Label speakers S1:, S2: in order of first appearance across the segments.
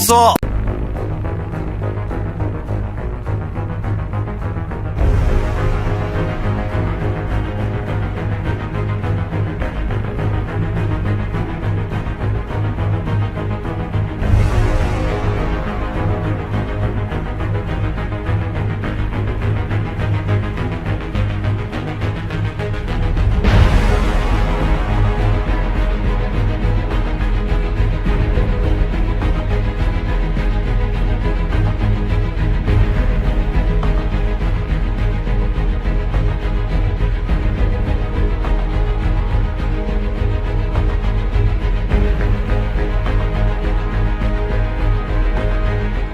S1: So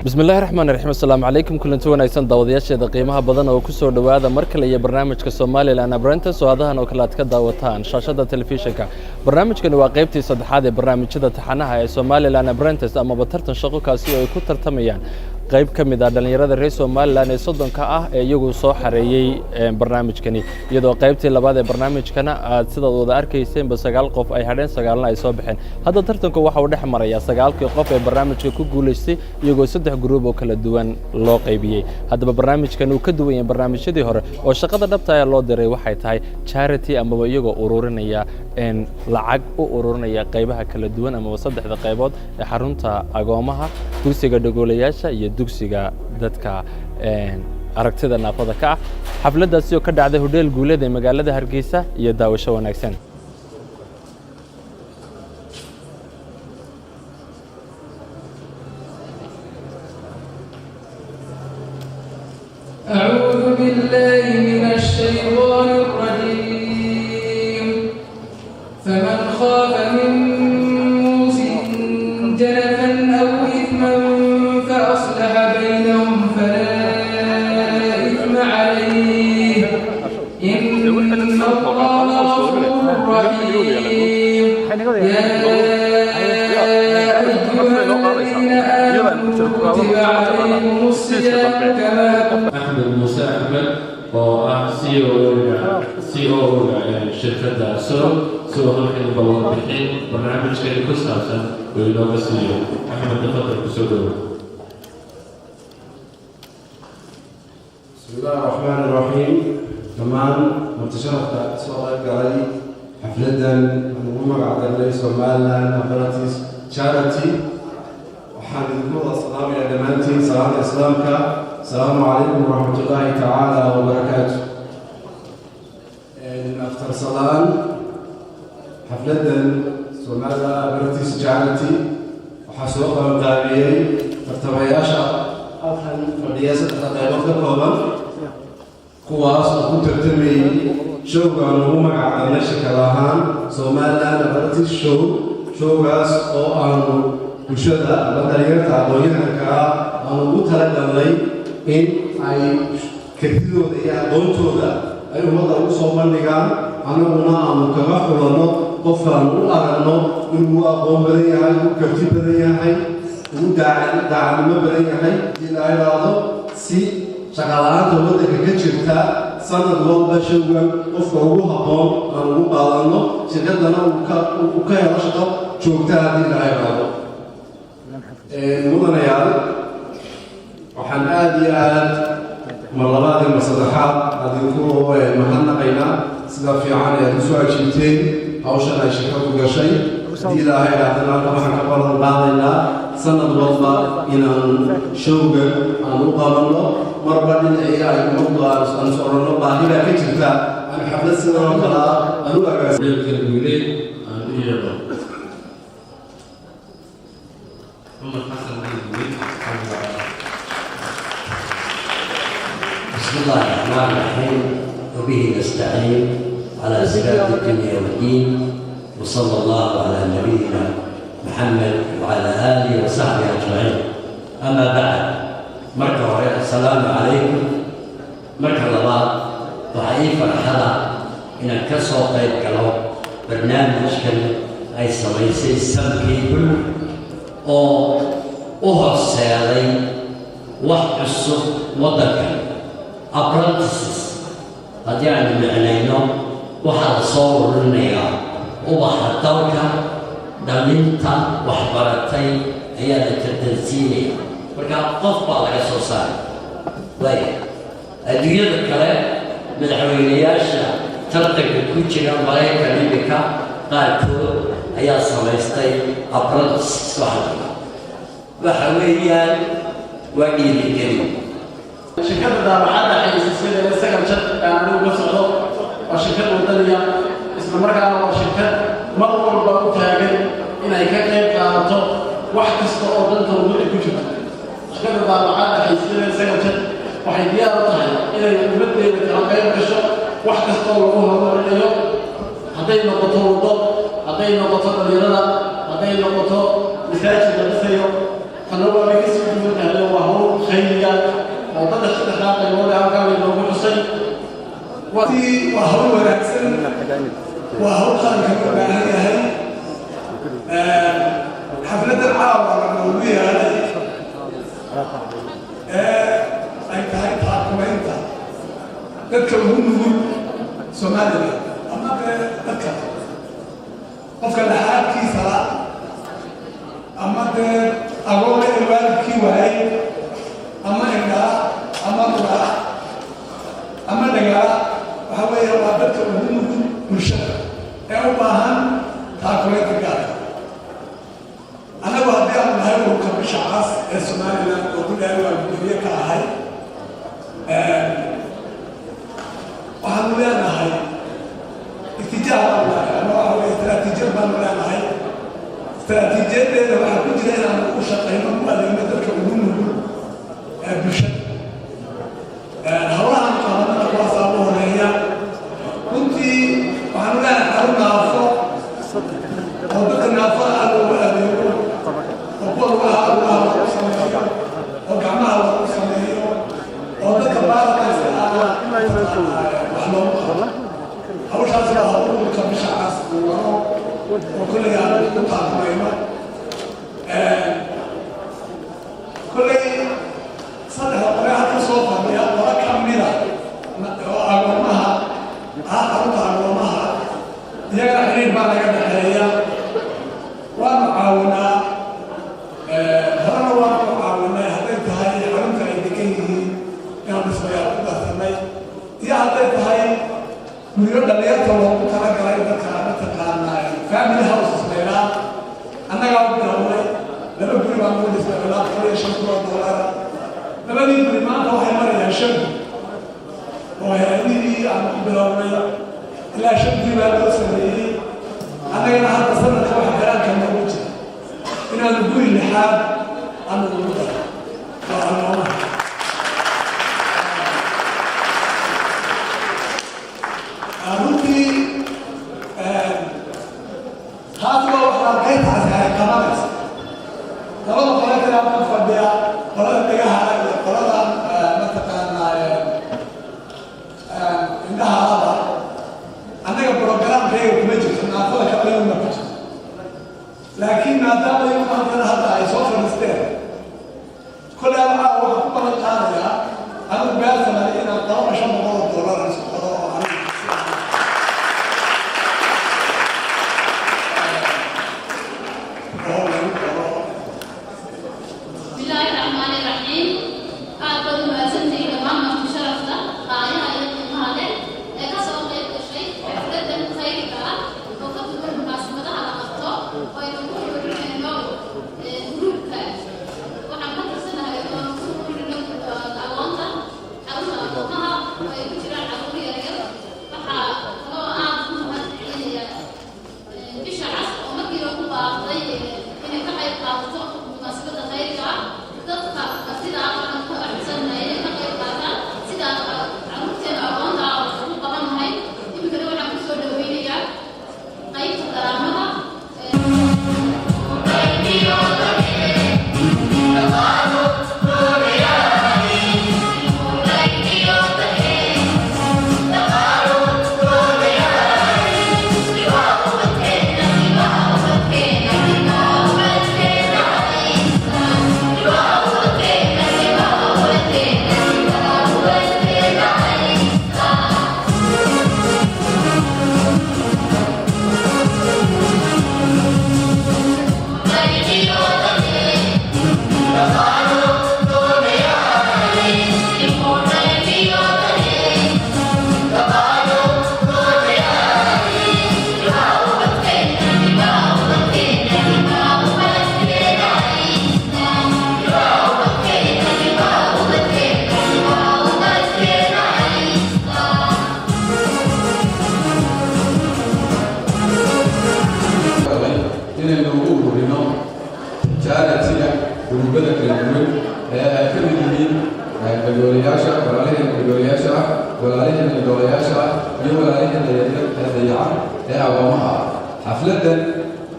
S2: بسم الله الرحمن الرحيم السلام عليكم كلنتي wanaagsan daawadayaasheeda qiimaha badan oo ku soo dhawaada mar kale iyo barnaamijka Somaliland Apprentice oo aadahan oo kala ka daawataan shaashada telefishinka barnaamijkan waa qaybtii saddexaad ee barnaamijyada taxanaha ee Somaliland Apprentice ama tartan shaqo kaasi oo ay ku tartamayaan qayb ka mid ah dhalinyarada reer Somaliland ee soddonka ah ee iyagu soo xareeyay barnaamijkani iyadoo qaybtii labaad ee barnaamijkana aad sida wada arkayseen ba 9 qof ay hadheen 9na ay soo baxeen hadda tartanku waxa uu dhex maraya 9 qof ee barnaamijka ku guuleystay iyagoo 3 group oo kala duwan loo qaybiyay hadaba barnaamijkan uu ka duwan yahay barnaamijyadii hore oo shaqada dhabta ah loo diray waxay tahay charity ama iyagoo ururinaya lacag u ururinaya qaybaha kala duwan ama saddexda qaybood ee xarunta agoomaha dugsiga dhagoolayaasha iyo dugsiga dadka aragtida naafada ka xafladaasi oo ka dhacday hotel guuleed ee magaalada Hargeysa iyo daawasho wanaagsan
S3: أعوذ بالله من الشيطان الرجيم فمن خاف من موص جنفا أو إثما فأصلح بينهم فلا إثم عليه إن الله غفور رحيم يا أيها الذين آمنوا كتب عليكم الصيام كما
S4: أحمد موسى أحمد CEO شركة سو halkan balan bixin barnaamijka ku saabsan oo inoo siiyo Ahmed tafadhal ku soo dhaw
S5: بسم الله الرحمن الرحيم كمان متشرفة سؤال قالي حفلة مهمة على Somaliland Apprentice Charity وحنذكر السلام يا دمانتي سلام إسلامك السلام عليكم ورحمة الله تعالى وبركاته أفتر صلاة حفلة Somaliland Apprentice Charity وحسوق مقابلين ترتمياشا أفهم فردياسة تقيمات القوضان كواس وكنت ترتمي شوقا نمومك على نشك الأهان Somaliland Apprentice شوقاس أو أنو وشدا بدريات عضوينها أنو متردد إن أي كثيرون يا دونتودا أي هذا وصل منيجان أنا هنا أنا كمان فلانو قفلان وأنا إنه أقوم بدني هاي وكتير بدني هاي وداعم ما بدني هاي إلى هذا سي شغلات وده كجرتا سنة الوضع بشوفه وفروها بام أنا مبالغ شغلنا وكيا شغل شوكتا إلى هذا المدن يعرف وحن آدي مرات المصلحات هذه هو مهنا قينا سلا في عنا يسوع شيء أو شيء شكله كشيء دي لا هي عندنا كمان كبار بعضنا سنة الوضع إن شوق أنو قامنا مرة من الأيام الموضوع أنصرنا باهي كتير أنا حفلة سنة ولا أنو أجلس
S4: بالكلمين أنو
S6: بسم الله الرحمن الرحيم وبه نستعين على زكاة الدنيا والدين وصلى الله على نبينا محمد وعلى آله وصحبه أجمعين أما بعد مركب السلام عليكم مركب الله ضعيف الحظ إن الكسر قيد كلو برنامج كان أي سميسي سمكيبل أو هرسالي وحسو وضكا apprentices هذي يعني معنينه وحد صور النيا وبحد دورك dhalinta waxbaratay ayaa la tartansiinaya markaa qof baa laga soo saaray waaya adduunyada kale madaxweynayaasha tartanka ku jira maraykan imika qaarkood ayaa samaystay apprentices waxa weeyaan waa dhiirigelin
S7: shirkadda daabacadda xayeysiisyada sagal jad aan anigu uga socdo waa shirkad wadaniya isla markaana waa shirkad mar walba u taagan inay ka qayb qaadato wax kasta oo danta ummadda ku jirto shirkadda daabacadda xayeysiisyada sagal jad waxay diyaar u tahay inay ummaddeeda kala qayb gasho wax kasta oo lagu horumarinayo hadday noqoto waddo hadday noqoto dhalinyarada hadday noqoto masaajid la dhisayo annagu waa laga sii duwan tahay waa hawl khayriga oo dadka saddexdaa qaybood halkaa laynoogu xusay
S8: waa hawl wanaagsan waa hawl qaranka loo baahan yahay xafladdan caawa loogu yeelay ay tahay taakulaynta dadka ugu nugul Soomaaliya ama dadka qofka laxaadkiisa la ama agoon ee waalidkii waayay ama indhaa ama rugaa ama dhagaala waxa weeye waa dadka ugu nugul bulshada ee u baahan taakulaynta gaarka annagu haddii aan nahay ururka bisha cas ee Somaliland oo ku dhahay waa gudoomiye ka ahay waxaanu leenahay اتجاه الله أنا أقول استراتيجية بنولا هاي استراتيجية ده راح تجري أنا وشقينا ولا مدرك ونقول بشر هواها قامنا وصابون هي كنت وحنا حرنا فوق وبدنا فوق على الولد وقول الله وجمعنا وصلنا وذكر بعض hawshaas waa ururka bisha cas oo kulley aan ku taakulayno kulley saddex qore halka soo fadhiya qolo ka mida oo agoomaha carruurta agoomaha iyagana xiriir baa laga dhexeeya waanu caawinaa horena waanu caawinay hadday tahay xarunta ay degan yihiin inaan dhismayaal ku darsanay iyo hadday tahay guryo dhalinyarta loogu talagalay dadka mataqaanaa family houses leeraa annagaa u bilawnay laba guri baan ugu dhisnay ilaa $5,000 labadii guri maanta waxay marayaan shan oo hay-adihii aan u bilawnay ilaa shan guri baa loo sameeyey annagana hadda sanadka waxa garaanka noogu jira inaanu guri lixaad aanu ugu daro waa aloomaha runtii taas waa waxaa qaybtaasi ay qabanaysa labada qole kale ku fadhiya qolada dhegaha iyo qolada mataqaanaa indhahaada annaga programkayga kuma jirto naafada kalayuna ku jirto laakiin maadaama iyagu maantana hadda ay soo fadhiisteen kolley waxaa waxaa ku balan qaadayaa anigu beertanay inaan $500 isku qoro oo anigu
S5: inaynu ugu ururino jaaratiga gurubada kala duwan ee ay ka mid yihiin gadoolayaasha walaaliheen gadoolayaasha ah walaaliheen gadoolayaasha ah iyo walaaliheen dayacan ee agoomaha ah xafladdan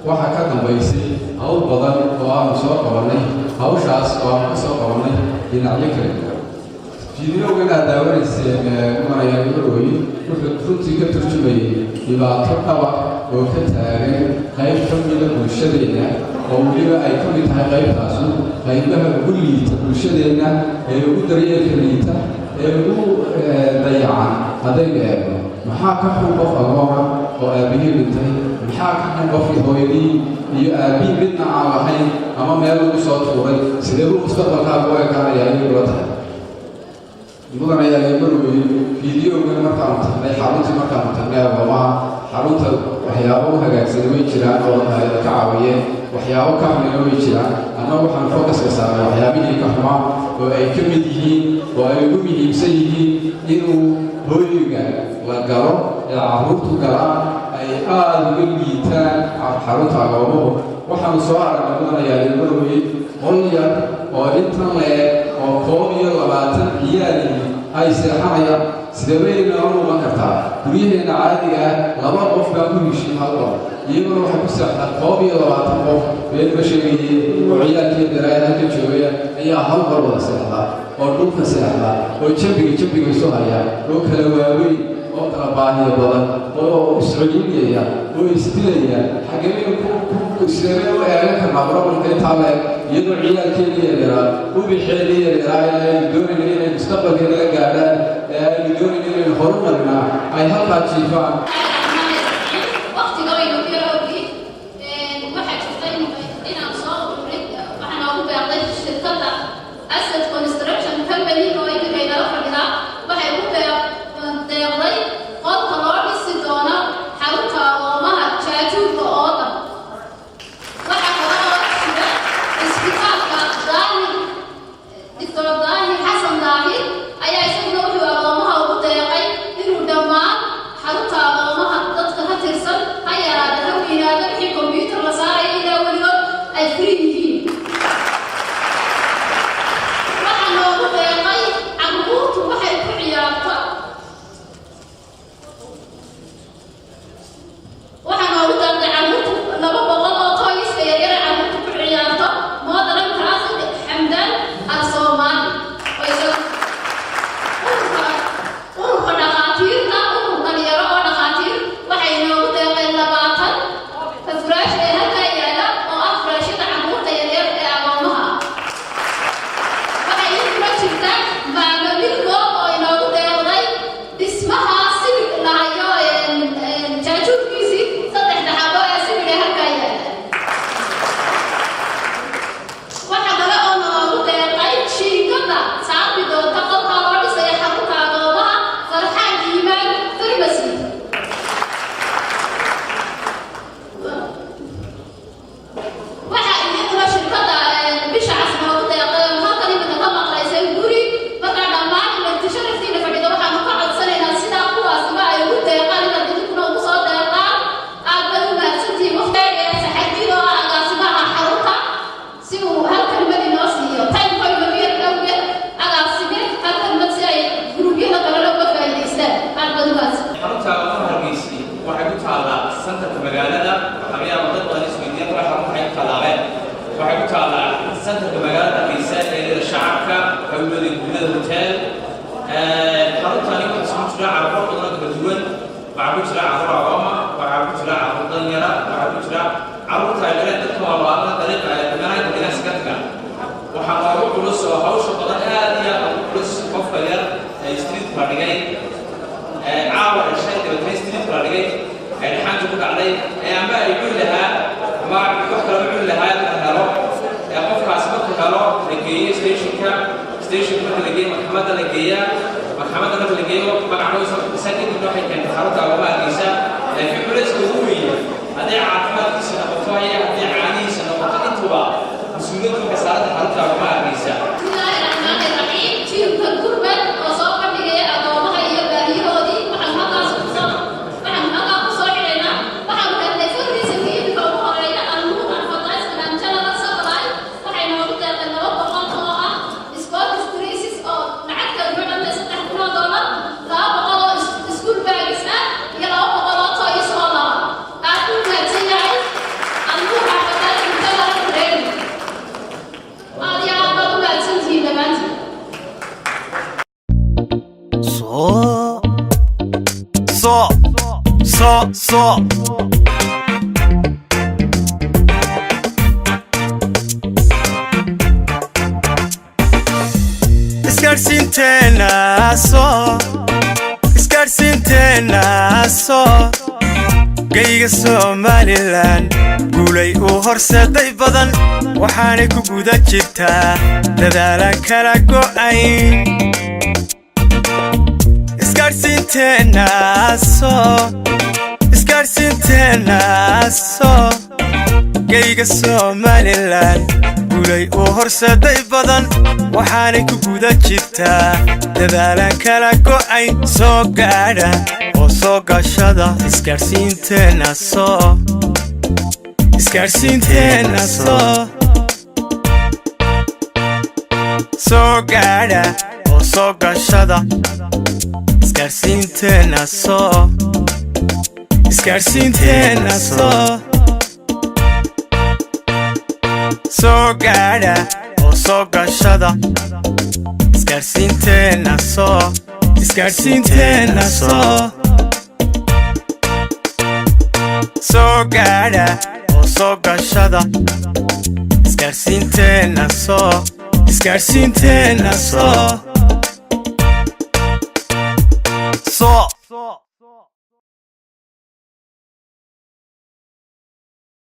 S5: waxaa ka dambaysay hawl badan oo aanu soo qabannay hawshaas oo aanu ka soo qabannay dhinacyo kala duwan fiidiyowga inaad daawanayseen marayaan marooyin wuxuu runtii ka turjumayay dhibaato dhaba oo ka taagan qayb ka mida bulshadeenna oo weliba ay ka mid tahay qaybtaasu qaybaha ugu liita bulshadeenna ee ugu daryeelka liita ee ugu dayacan haddaynu eegno maxaa ka xun qof agoona oo aabbihii dhintay maxaa ka xun qofkii hooyadii iyo aabbihii midna aan lahayn ama meel lagu soo tuuray sidee buu mustaqbalkaaga u ekaanayaa inay ula tahay mudan ayaa marooyin fiidiyowgan markaanu tagnay xaruntii markaanu tagnay agoomaha xarunta waxyaabo u hagaagsan way jiraan oo ka caawiyeen waxyaabo ka xunina way jiraan annagu waxaan focuska saaray waxyaabihii ka xumaa oo ay ka mid yihiin oo ay ugu muhiimsan yihiin inuu hooyiga la galo ee carruurtu galaan ay aada uga liitaan xarunta agoomuhu waxaanu soo aragnay mudan ayaa marooyin qol yar oo intan le-eg oo 21 ciyaali ay seexanayaan sidee bayna u noqon kartaa guryaheena caadiga ah laba qof baa ku heshiin hal qol iyaguna waxay ku seexdaan 21 qof beenba sheegayay oo ciyaalkii daraaya halka joogaya ayaa hal qol wada seexdaa oo dhulka seexdaa oo jambiga isu haya oo kala waaweyn oo kala baahiyo badan oo isculinaya oo isdilaya xageeyay ku sidee u eegan karnaa problemka intaa le iyadoo ciyaalkeedii yaraa ubixeedii yaraa ay doonayeen inay mustaqbalkeeda la gaadhaan ee ay doonayeen inay horumarnaa ay halkaa jiifaan
S9: waxaan
S1: so isgaarsiinteena soo gayga Somaliland guulay u horseeday badan waxaanay ku guda jirtaa dadaalan kala go'ayn isgaarsiinteena soo gayga Somaliland guulay u horseeday badan waxaanay ku guda jirtaa dadaalan kala go'ayn soo gaadha oo soo gashada isgaarsiinteena soo gaadha oo soo gashada isgaarsiinteena soo gaadha oo soo gashada isgaarsiinteena soo gaadha oo soo gashada isgaarsiinteena soo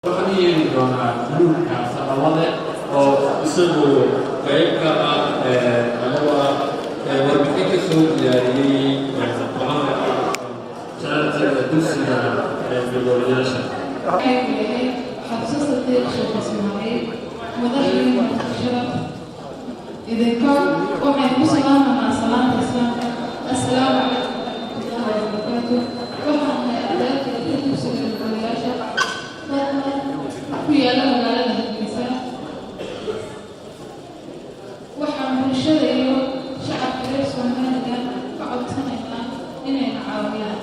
S4: waxaan yeeli doonaa guluubka saqalade oo isagu qayb ka ah amaba warbixin ka soo diyaariyey jaantada dugsiga gabdhoolayaasha
S3: حفصة الشيخ إسماعيل مدرب الشرف إذا كان وحي مسلم مع صلاة الإسلام السلام عليكم ورحمة الله وبركاته وحنا أداة الدرس الكلية ويا لنا على الكنيسة وحنا من الشرع شعب كريس ومهنة بعد سنة إن نعاويان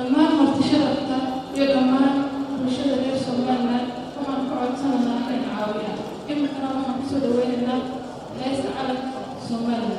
S3: لما مرت شرفته يا جماعة مشهد غير سمعنا وحن قعد سنة نحن عاوية إما كنا وحن بسود ويننا ليس على سمعنا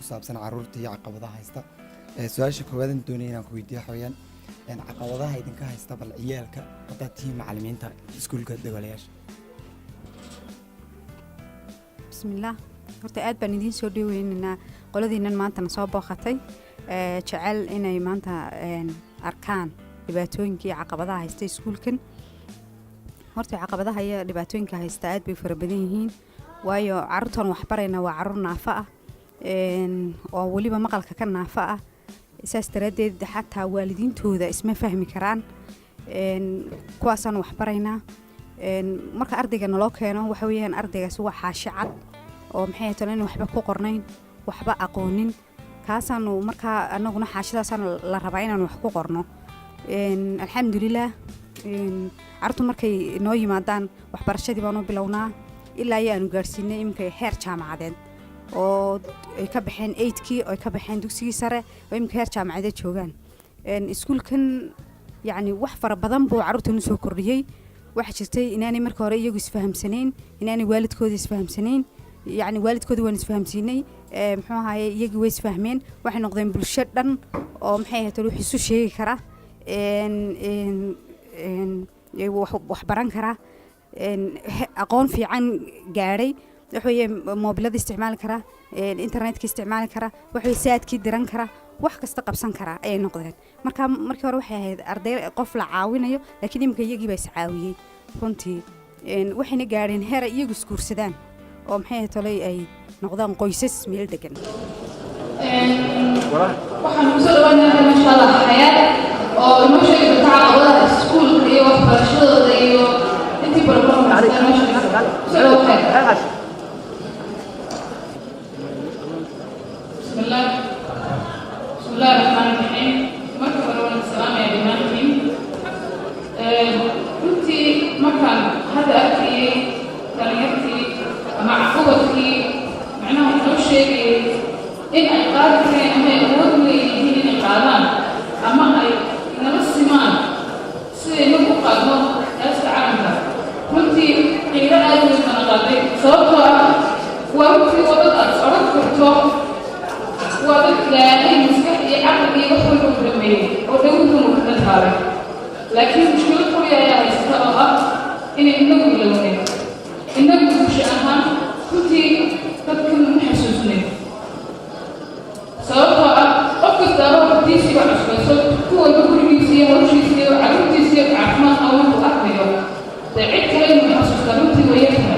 S9: saabsan caruurta iyo caqabadaha haysta su'aasha koowaad aan doonayay inaan ku weydiiyo xawayaan caqabadaha idinka haysta bal ciyaalka haddaad tihiin macallimiinta iskuulka dagalayaasha
S10: bismillaah horta aad baan idiin soo dhaweynaynaa qoladiinnan maantana soo booqatay jecel inay maanta arkaan dhibaatooyinkii caqabadaha haysta iskuulkan horta caqabadaha iyo dhibaatooyinka haysta aad bay fara badan yihiin waayo carruurtan waxbarayna waa carruur naafa ah oo waliba maqalka ka naafa ah isaas daradeed xataa waalidiintooda isma fahmi karaan kuwaasaan waxbaraynaa marka ardayga naloo keeno waxa weeyaan ardaygaasi waa xaashi cad oo maxay tahay in waxba ku qornayn waxba aqoonin kaasaanu markaa anaguna xaashidaasaan la rabaa inaan wax ku qorno alxamdulillaah carruurtu markay noo yimaadaan waxbarashadii baan u bilownaa ilaa ayaanu gaadhsiinay iminka heer jaamacadeed oo ay ka baxeen 8kii oo ay ka baxeen dugsigii sare oo iminka heer jaamacadeed joogaan iskuulkan yacni wax fara badan buu carruurtan u soo kordhiyey waxaa jirtay inaanay marka hore iyagu isfahamsanayn inaanay waalidkooda isfahamsanayn yacni waalidkooda waan isfahamsiinay muxuu ahaye iyagii way isfahmeen waxay noqdeen bulsho dhan oo maxay ahayd wax isu sheegi kara wax baran kara aqoon fiican gaadhay waxweeye moobilada isticmaali kara internetka isticmaali kara waxweeye saadkii diran kara wax kasta qabsan kara ayay noqdeen markii hore waxay ahayd arday qof la caawinayo laakiin iminka iyagii baa iscaawiyey runtii waxayna gaadheen heer ay iyagu isguursadaan oo maxay ahayd tolay ay noqdaan qoysas meel degan
S3: waxaan kusoo dhawaanayaa masha allah xayaat oo inoo sheegi doonta caqabadaha iskuulka iyo waxbarashadooda iyo intii barbarka بسم الله الرحمن الرحيم مركب الأول السلام يا بناتي كنت مكان هذا أكي كلمتي مع قوتي معناه كل شيء إن أقارك أما يقول لي هنا القادم أما أي نفس ما سينبقى قادم أستعملها كنت قيل أجل من قادم صوتها وأنتي وضعت أردت وبالتالي مسكتي عقلي وحول قدمي ودوره مكتبها لكن مشكلة قوية يا استغرب إن النبي لوني النبي بشأنها كنت تذكر محسوسني سواء أفكر دارو بديسي وعشوة هو يقول بيسي وشيسي وعروتيسي وعفمان أو أكبر دعيت كلمة محسوس داروتي ويكها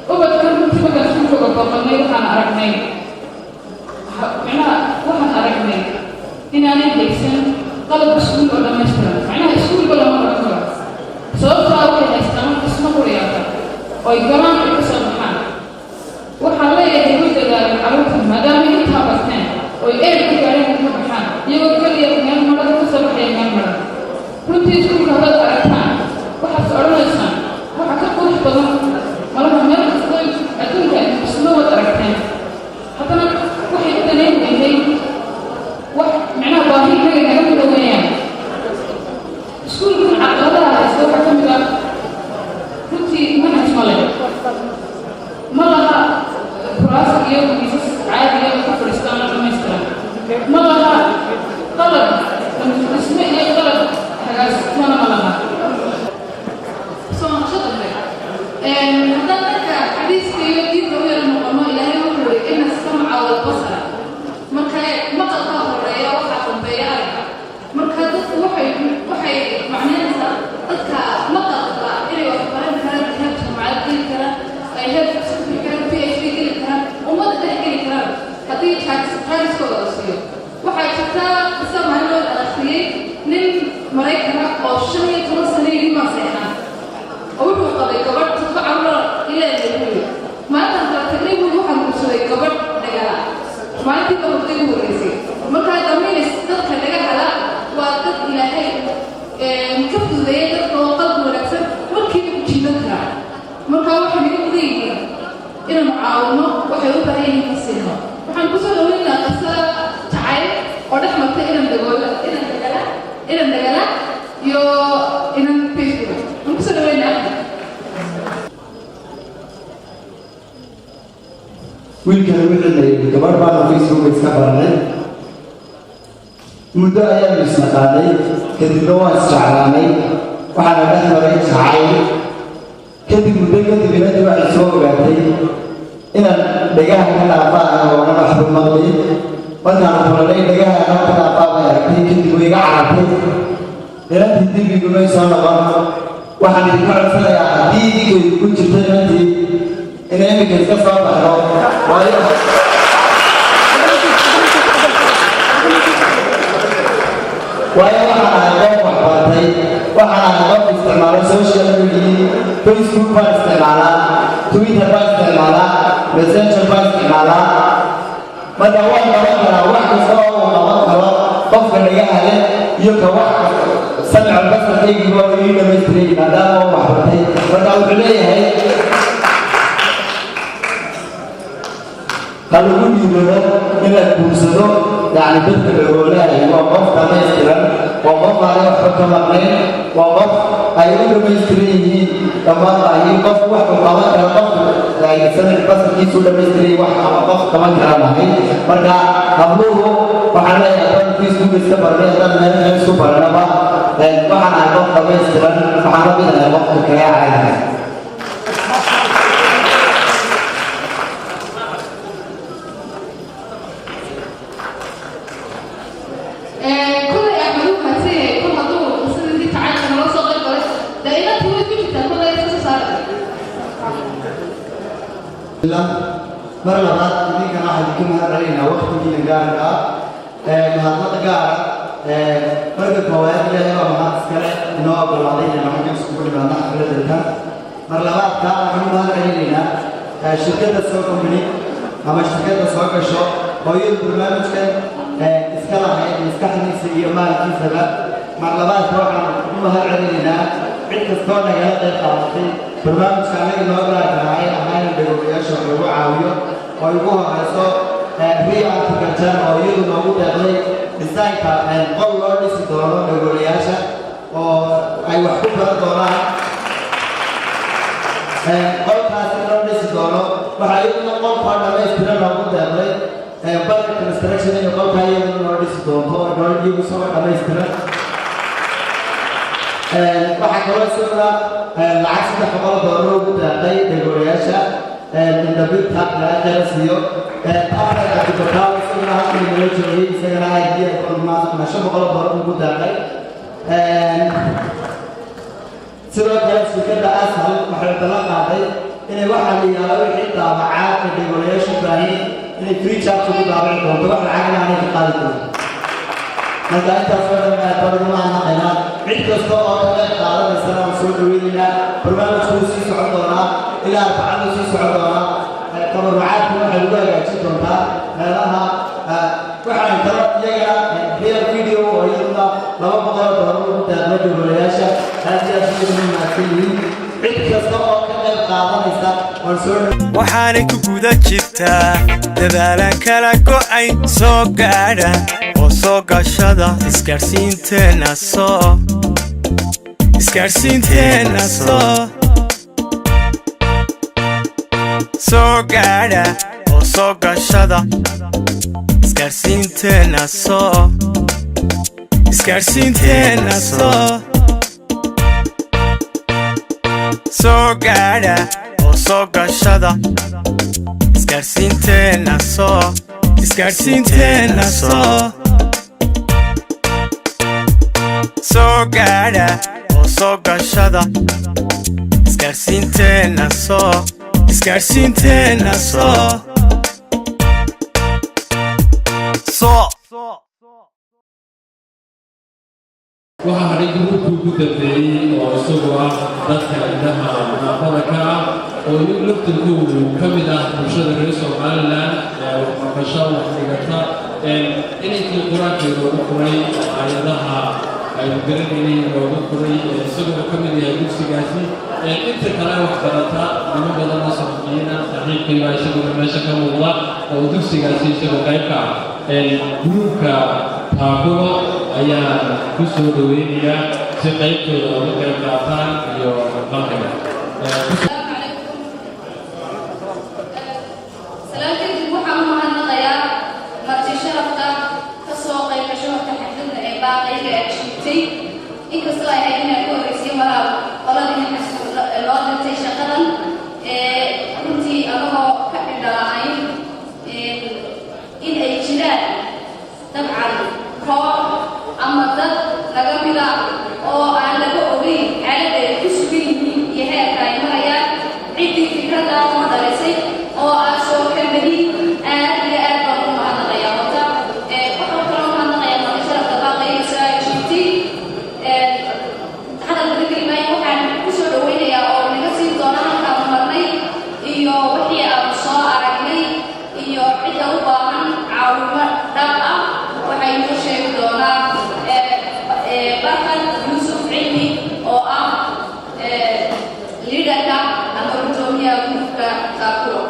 S3: وبذكر كنت مكان سوق وقبلني وحن أرقني معناها وحن أرقني إن أنا ليسن قلب السكول ولا ما يستلم معناها السكول ولا مرة أخرى سواء صاروا يستلم اسمه رياضة ويقرأ يكسر محل وحلا يقول لك عروتهم ما دام يتهابطن ويقول لك عليهم محل يقول كل يوم مرة تكسر حياة مرة كنت يسكول هذا الأرقام وحس أرنسان وحكتوا حبضان مرة مرة أكون كأن بسلوة تركتين حتى أنا واحد تنين إلي واحد معناه باهي كي نقول له وين سكول كل عقلها يسوي كم كنت ما نسمع مرة فراسة يوم يسوس عادي يوم كفرستان ما يستلم مرة طلب اسمه إيه طلب حاجة ما مرة سواء شطر هذا حديث يدين ضمير المقامة إلهي وحوي إن السمع والبصر مركا مقطع الرأي وحاكم بيان مركا ضد وحي معناه ضدك مقطع إلي وحبارين كلام كلام معدل كلام أيهاب سكبي كلام PhD كلام وما تدحكي كلام هذه حادث كوضا أصليه وحي حتى السمع اللون الأخير من مريكنا أو الشمية تنصني لما سيحان ووحو قضي كبر تطبع عمره إلى الجنوب ما تنقل تقريبا وحن بسوي كبر دقاء ما تبقى مكتبه الرئيسي مركا دمين استدق دقاء وقد إلهي مكفتو ذي يدق وقلب ونكسر مركي بجيبتها مركا وحن يقضي إلى معاونة وحيوبة هي المسيحة وحن بسوي لنا قصة تعالي ونحن إلى الدقاء يو إلى الفيسبوك نقصد وين
S11: wiilkan wuxuu leeyahay gabadh baan Facebook iska baranay muddo ayaan isnaqaanay kadibna waan isjeclaanay waxaana dhex maray jacayl kadib muddo kadib inadii waxay soo ogaatay inaan dhagaha ka dhaafaa oona waxba maqli markaan furanay dhagaha anoo ka dhaafaa bay aragtay kadib way iga carartay inantii dibigumay soo noqon waxaan idinka codsanayaa haddii idinkaydu ku jirto inantii inay imika iska soo baxdo waayo waxaan ahay qof waxbartay waxaan ahay qof isticmaala social media Facebook baan isticmaalaa Twitter baan isticmaalaa Messenger baan isticmaalaa marka waan qaban karaa wax kasta oo uu qaban karo qofka dhagaha leh iyo ka wax samca basarkaygiiba ii dhamaystiray maadaama oo waxbartay marka wuxuu leeyahay qalugu dhiibado in la guursado يعني بدك الأولاد وقف تميزترا وقف على وقف مقنين وقف أيضا تميزترين كما أي قف وقف كمان كقف يعني سنة بس كيسو تميزتري وقف كمان كلامه مرجع قبله وحنا يقدر كيسو بيستمر يقدر نرجع سوبر نبا وحنا قف تميزترا وحنا بينا وقف كياعي
S12: mar labaad idinka waxaan ku mahadcelinaynaa waqtigiina gaarka mahadnaq gaara marka koowaad ilaahay waa mahad iskale inoo oggolaaday inaynu xagga iskugu dhimaadno xafladatan mar labaadka waxaan u mahadcelinaynaa shirkadda soo company ama shirkadda soo gasho oo iyadu barnaamijkan iska lahayd maskaxdiisa iyo maalkiisaba mar labaadka waxaan u mahadcelinaynaa cid kastoo nagala qayb qaadatay barnaamijka anaga noo gaarka ahay ahayna dhagoogayaasha wax lagu caawiyo oo ugu horeyso re-articulture oo iyadu noogu deeqday desaynka qol loo dhisi doono dhagoogayaasha oo ay wax ku baran doonaan qolkaasi loo dhisi doono waxaa iyaduna qolkaa dhamaystiran noogu deeqday barka construction iyo qolkaa iyaduna noo dhisi doonto oo noo iyagu isagoo dhamaystiran waxaa kaloo isaguna lacag $300 ugu deeqday dhagoogayaasha indhabirta laga qeybsiiyo taana cabdibakaaw isaguna halkan inala joogay isagana aadiya kulmaasna $500 ugu deeqay sidoo kale shirkadda ashal waxay ballan qaaday inay waxaa la yaalo wixii daabacaad ee dhagoogayaashu baahin inay free charge ugu daabaci doonto wax lacagna aanay ka qaadi doonto marka intaas oo dhan barnaamijka naqaynaa cid kasta oo ka qayb qaadanaysana waan soo dhaweynaynaa barnaamijku sii socon doonaa ilaa arbacadu sii socon doonaa tabarucaadku waxay ugu hagaajin doontaa meelaha waxaan kalo iyagana real video oo iyaduna $200 ugu deeqday dhagoogayaasha aad iyo aad ugu mahadsan yihiin cid kasta oo ka qayb qaadanaysa waan soo
S1: waxaanay ku guda jirtaa dadaalaan kala go'ayn soo gaadha oo soo gashada isgaarsiinteenna soo gaadha oo soo gashada isgaarsiinteenna soo gaadha oo soo gashada isgaarsiinteenna soo gaadha oo soo gashada isgaarsiinteenna
S4: waxaa hadhay gruubkii ugu dambeeyey oo isagu ah dadka indhaha naafada ka ah oo laftirkoodu ka mid ah bulshada reer somalilan waxbarasho wax dhigata inankii qur-aanka loogu furay aayadaha aynu garanaynay loogu furay isaguna ka mid yahay dugsigaasi inta kale wax barata nimo badanoo saxafiyiina saxiibkiibaa isaguna meesha ka muuqda oo dugsigaasi isagoo qayb ka ah gruubka taakulo ayaa ku soo dhaweynayaa si qaybtooda uga qayb qaataan iyo qalbiga
S13: salaadii waxaan u mahadnaqayaa marti sharafta ka soo qayb gasho xafladda ee baaqayga ee shirtay inkastoo ay ahayd inay ku horeysay malaha qoladii loo dirtay shaqadan runtii anagoo ka dhindhala'ayn in ay jiraan dabcan koox ama dad laga mid ah oo aan laga ogeyn xaaladda ay ku sugan yihiin iyo heerka ay marayaan ciddii fikradda u dhalisay oo aan soo kambani aad iyo aad baan u mahadnaqayaa horta waxaan kaloo mahadnaqayaa martisharafka baaqaya su-aal shirtay hadalka la kelimaayo waxaan ku soo dhaweynayaa oo naga siin doona halkaan marnay iyo wixii aan soo aragnay iyo cidda u baahan caawimo dhab ah waxay noo sheegi doonaa taakulo.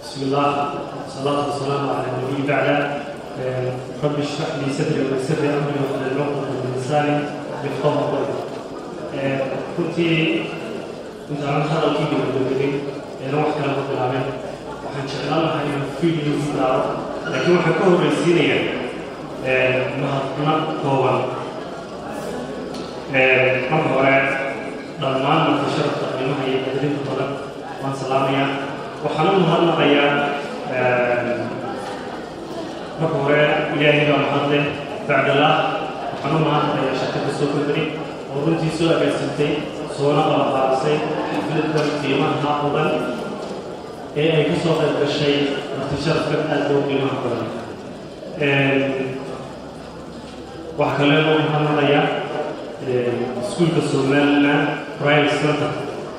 S14: بسم الله والصلاة والسلام على النبي بعد رب اشرح لي صدري ويسر لي أمري واحلل عقدة من لساني يفقهوا قولي. كنت على هذا الكيد والدليل نوع كلام العالم وحنشغلها هاي فيديو دار لكن وحكوه بالسينية مهضنا كوان مرة ضمان انتشار تقديمها هي تدريب الطلب وان سلامية وحنون هذا قيام مرة إلهي ومحضر بعد الله وحنون هذا قيام شكل السوق البري ورنتي سوء بسنتي سونا قرارسي حفلة قيمة ناقضا أي كسوة الشيء انتشار فكرة قيمة ناقضا وحكلموا هذا قيام سكول كسومالنا برايم سنتر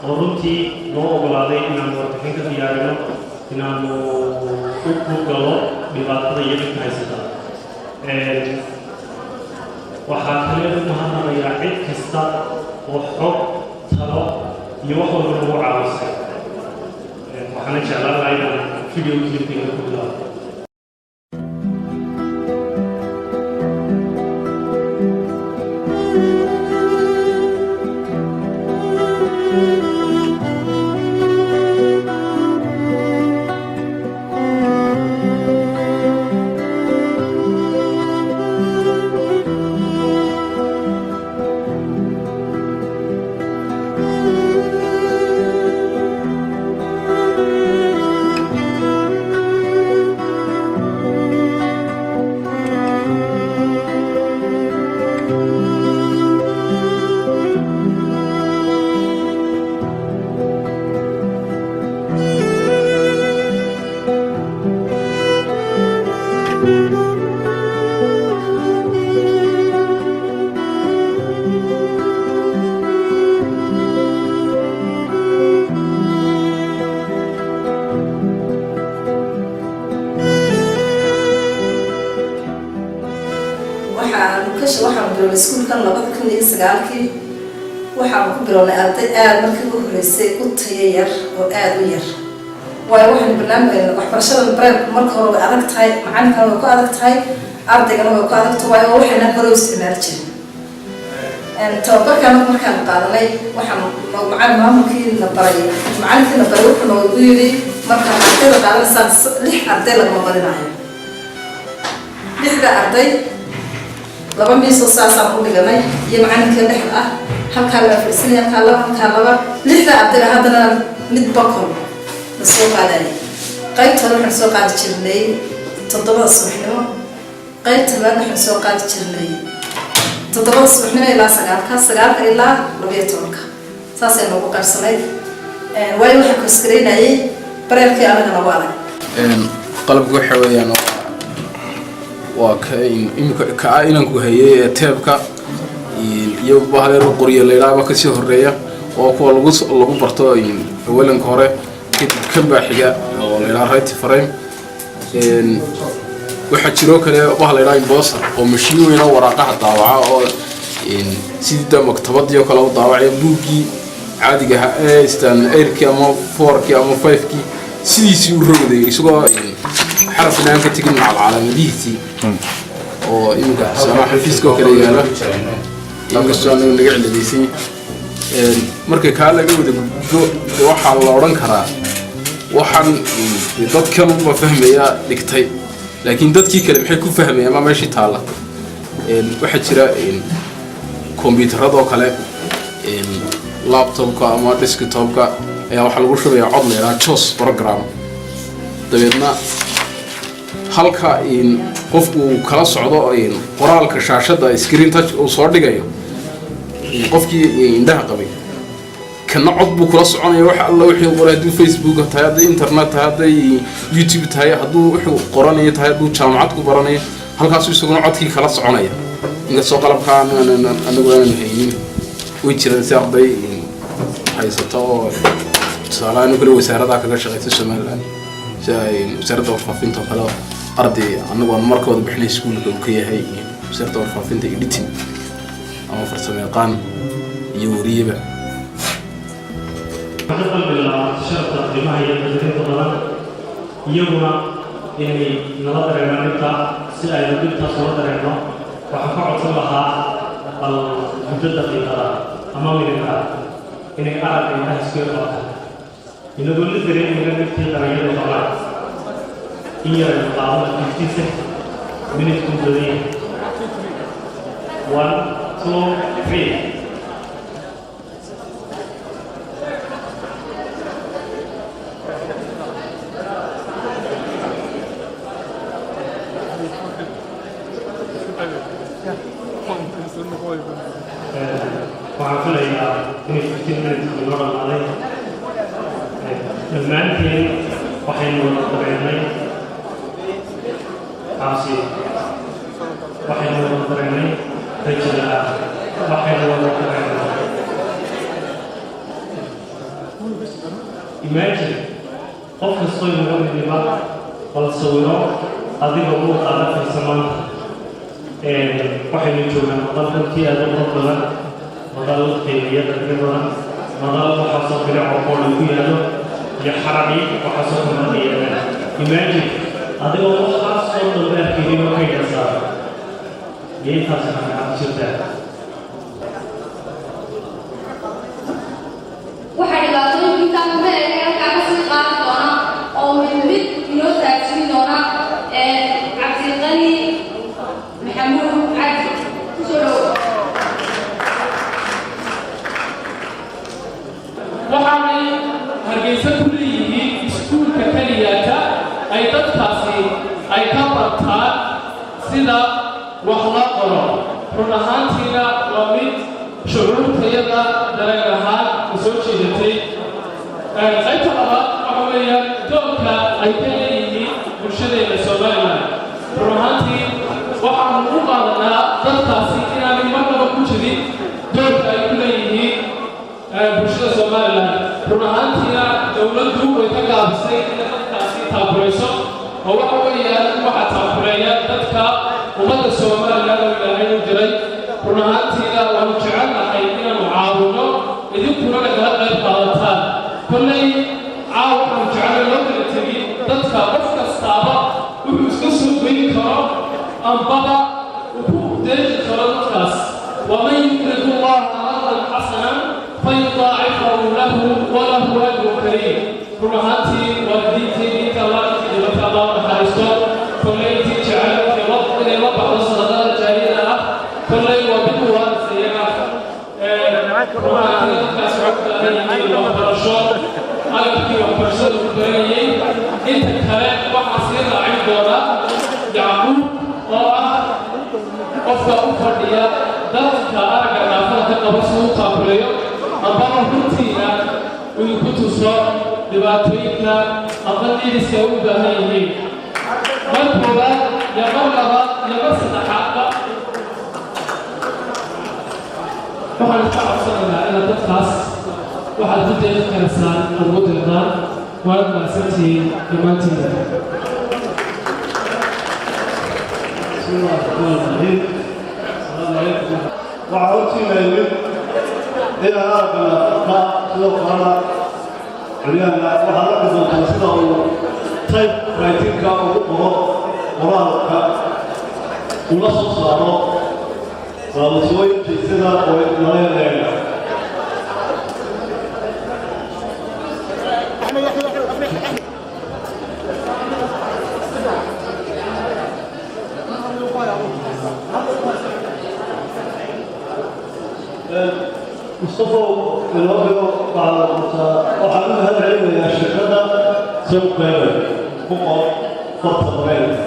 S14: ورنتي لو أقولادي إن المرتفعين كثيرين إن المقبول ببعض يجب هايستا وحكلموا هذا قيام كستا وحب ترى يوحوا الربوع عاوزة وحنا شغالين أيضا فيديو كليبين كلها.
S15: iskuul kan 2009 waxaan ku bilownay arday aad markii ugu horeysay u tayo yar oo aad u yar waayo waxaan barnaamijka waxbarashada barnaamijka marka hore way adag tahay macallinkana way ku adag tahay ardaygana way ku adag tahay waayo waxayna hore u isticmaali jirin tababarkan markaan qaadanay waxaan maamulkii na baray wuxuu noogu yidhi markaan ardayda qaadanaysaan 6 arday lagama marinayo 6 arday laba miis oo saasaan u dhiganay iyo macalinka dhexda ah halkaa la fadhiisanaya halkaa laba 6 arday haddana mid bakon la soo qaadayay qaybta hore waxaan soo qaadi jirnay 7 subaxnimo qaybta labaad waxaan soo qaadi jirnay 7 subaxnimo ilaa 9 ilaa 12 saasay noogu qarsanay waayo waxaan ku iskaraynayay bareerkii anagana waa adag
S16: qalabku waxa weeyaan waa inanku hayay teebka iyo bahaleer qoriyo leeyahay ka sii horeeya oo kuwa lagu barto awalanka hore kadib kan baaxiga oo leeyahay right frame waxa jiro kale bahaleer imposter oo mashiin weyn oo waraaqaha daawaca oo sidii maktabadii kale oo daawacay buugii caadiga ah ee istaan airki ama 4ki ama 5ki sidiisii u rogday isagoo حرفنا أنك تجينا على العالم ديتي أو إنك سماح الفيسكو كده يلا إنك السؤال نرجع لديسي مركي كهلا جو واحد على ورن كرا واحد ضد كانوا ما فهم يا دكتي لكن ضد كي كلام حيكون فهم يا ما ماشي تعالى واحد شراء كمبيوتر هذا وكله لابتوب كا أما ديسكتوب كا يا واحد الغرفة يا عضلة يا تشوس برنامج دبينا halka qofku kala socdo qoraalka shaashada screen touch oo soo dhigayo qofkii indhaha qabay kana cod buu kula soconayo waxa alla wixii qoray haduu Facebook tahay hadii internet tahay hadii YouTube tahay haduu wuxuu qoranayo tahay haduu jaamacad ku baranayo halkaas uu isaguna codkii kala soconaya inga soo qalabkaan anagu aan haynin way jiraan si arday haysato salaano kale wasaaradda kaga shaqeysa Soomaaliland wasaaradda warfaafinta kale arday anagu aan markooda bixinay iskuulka uu ka yahay wasaaradda warfaafinta editing ama farsamo yaqaan iyo wariyaba
S14: waxaan qalbiga sharafta qiimaha iyo qadarinta badan iyaguna inay nala dareemaan inta si aynu dhibtaas ula dareemno waxaan ka codsan lahaa bal muddo daqiiqada ama midinka inay aragga indhaha isku yarqaata inagoo la dareemayna dhibtii dhallinyarada qabaan in yaraynu qaadana 50 seconds minute ku badaya 1 2 3 waxaan filayaa inay 15 minutes inoo dhamaaday dhammaanteen waxaynu wada dareennay cabsi waxaynu wada dareennay rajada waxaynu wada dareennay imagine qof kastoo inaga midnima bal sawiro adigoo muuqaada farsamaanta waxaynu joogaan madal runtii aad u dad badan madal qiimiya dadka badan madal waxaasoo bilic oo qool ku yaalo iyo xarabi waxaasoo kamada yeelaan imagine adigoo waxaasoo dambe arkaynin oo kayga saara iyo intaas maxaa jirtaa
S13: waxaa dhibaatooyinka intaan kuma eegay halkaa ka sii qaadi doona oo mid inoo taagsiin doona cabdiqani maxamuud cabdi kusoo dhowo
S4: waxaanay hargeysa ku leeyihiin iskuulka keliyaata ay dadkaasi ay ka bartaan sida wax la qoro run ahaantiina waa mid shucuurtayada dareen ahaan u soo jeedatay qaybta labaad waxa weeyaan doonka ay ka leeyihiin bulshadeena somalilan run ahaantii waxaanu u qaadanaa dadkaasi inaanay marnaba ku jirin doonka ay ku leeyihiin bulshada somalilan run ahaantiina dowladdu way ka gaabisay inay dadkaasi taakurayso oo waxa weeyaan waxa taakureeya dadka ummadda somalilan oo ilaahay u diray run ahaantiina waanu jecelnahay inaanu caawinno idinkuna nagala qayb qaadataan kolley caaw waxaanu jecelnay loo kala tegin dadka qof kastaaba wuxuu iska soo goyn karo ambaba uu ku deeji karo dadkaas waman yukridu allaha qardan xasanan فيضاعفه له وله أجر كريم كل هاتي والديتي ديك الله إذا الله حارسه كل يتي جعل في وقت رب الصلاة الجاهلة كل وبدوا السيئة وهاتي كسرت أني وفرشوا ألقي وفرشوا الكريم إنت كلام وحصير عندنا يعقوب qofka u fadhiya dadka aragga dhaafada qaba suu taakulayo ambaba runtiina uu ku tuso dhibaatooyinka aqallidiisa u baahan yihiin mar koobaad iyo mar labaad iyo mar saddexaadba waxaan ka codsanaynaa inaad dadkaas waxaad ku deeqi karaysaan ugu deeqdaan waad mahadsantihiin dhammaantiina
S17: بسم الله الرحمن الرحيم السلام عليكم وعودتي ليلي إلى أربعة أخطاء سلوك أنا علينا وحرق الزوطة سلوك طيب رايتينك وقرارك ونصف صارو فالسوي جيسنا وإنهاية ليلة مصطفى الوضع بعد وحنا هذا العلم يا شيخنا سوق بيبل فوق فرصة بيبل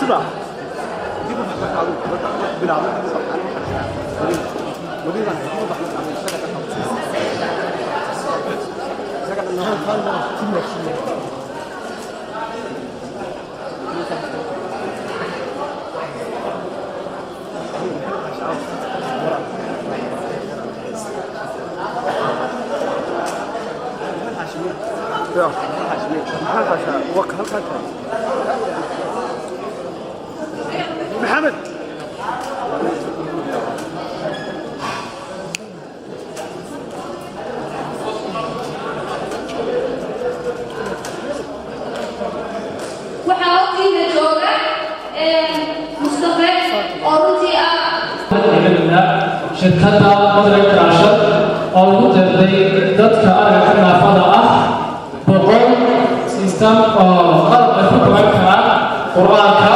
S18: شبع بلعب وقت هالقدر
S13: waxaa waqtiga jooga mustafe oo runtii
S4: shirkadda Madrid Rashad oo ugu deeqday dadka aragga naafada ah boqol system oo qalab ay ku qaban karaan quraanka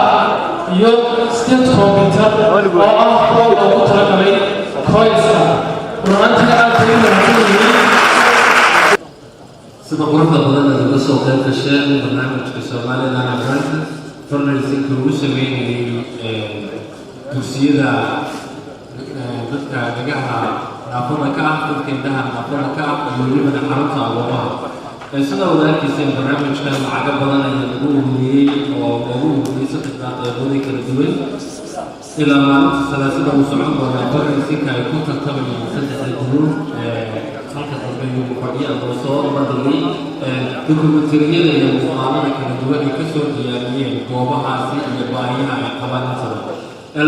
S4: iyo state computer oo ah kuwa loogu talagalay qoyska runtii aad bay muhiim
S19: sida quruxda badan ee laga soo qayb gashay barnaamijka Somaliland Apprentice fundraising ugu sameeyay dugsiyada dadka dhagaha naafada ka ah dadka indhaha naafada ka ah iyo weliba xarunta agoomaha sida wadaadkiisa barnaamijkan lacaga badan ayaa lagu ururiyey oo lagu ururiyey saddex qaybood kala duwan ilaa maalinta salaasada uu socon doona barnaamijka ay ku tartamayaan saddexda group halka dambe uu fadhiya oo soo bandhigay dokumentariyada iyo muuqaalada kala duwan ee ka soo diyaariyeen goobahaasi iyo baahiyaha ay qabaan intada